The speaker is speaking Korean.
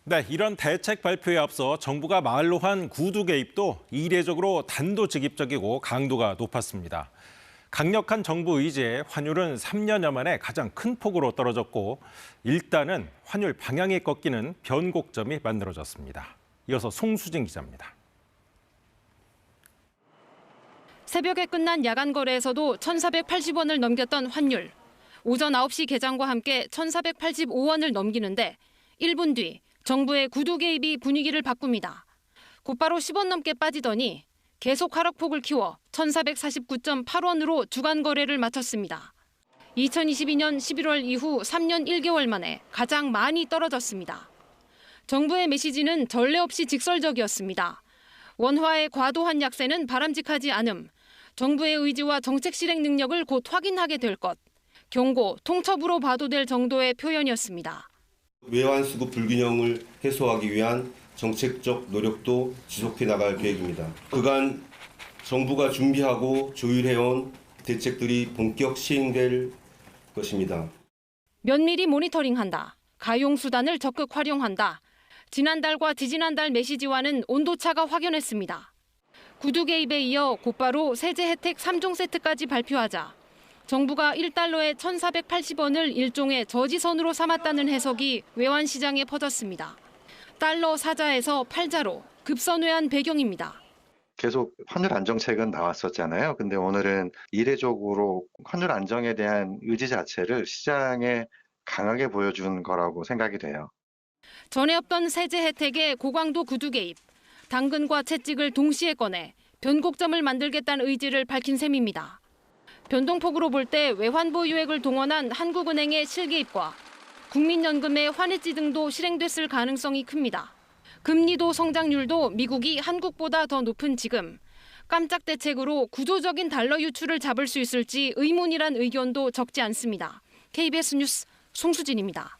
네, 이런 대책 발표에 앞서 정부가 말로 한 구두 개입도 이례적으로 단도직입적이고 강도가 높았습니다. 강력한 정부 의지에 환율은 3년여 만에 가장 큰 폭으로 떨어졌고 일단은 환율 방향이 꺾이는 변곡점이 만들어졌습니다. 이어서 송수진 기자입니다. 새벽에 끝난 야간 거래에서도 1,480원을 넘겼던 환율. 오전 9시 개장과 함께 1,485원을 넘기는데 1분 뒤 정부의 구두 개입이 분위기를 바꿉니다. 곧바로 10원 넘게 빠지더니 계속 하락폭을 키워 1,449.8원으로 주간 거래를 마쳤습니다. 2022년 11월 이후 3년 1개월 만에 가장 많이 떨어졌습니다. 정부의 메시지는 전례 없이 직설적이었습니다. 원화의 과도한 약세는 바람직하지 않음, 정부의 의지와 정책 실행 능력을 곧 확인하게 될 것, 경고, 통첩으로 봐도 될 정도의 표현이었습니다. 외환 수급 불균형을 해소하기 위한 정책적 노력도 지속해 나갈 계획입니다. 그간 정부가 준비하고 조율해온 대책들이 본격 시행될 것입니다. 면밀히 모니터링한다. 가용 수단을 적극 활용한다. 지난달과 지지난달 메시지와는 온도차가 확연했습니다. 구두 개입에 이어 곧바로 세제 혜택 3종 세트까지 발표하자 정부가 1달러에 1,480원을 일종의 저지선으로 삼았다는 해석이 외환 시장에 퍼졌습니다. 달러 사자에서 팔자로 급선회한 배경입니다. 계속 환율 안정책은 나왔었잖아요. 근데 오늘은 이례적으로 환율 안정에 대한 의지 자체를 시장에 강하게 보여준 거라고 생각이 돼요. 전에 없던 세제 혜택의 고강도 구두 개입, 당근과 채찍을 동시에 꺼내 변곡점을 만들겠다는 의지를 밝힌 셈입니다. 변동폭으로 볼 때 외환보 유액을 동원한 한국은행의 실개입과 국민연금의 환해지 등도 실행됐을 가능성이 큽니다. 금리도 성장률도 미국이 한국보다 더 높은 지금 깜짝 대책으로 구조적인 달러 유출을 잡을 수 있을지 의문이란 의견도 적지 않습니다. KBS 뉴스 송수진입니다.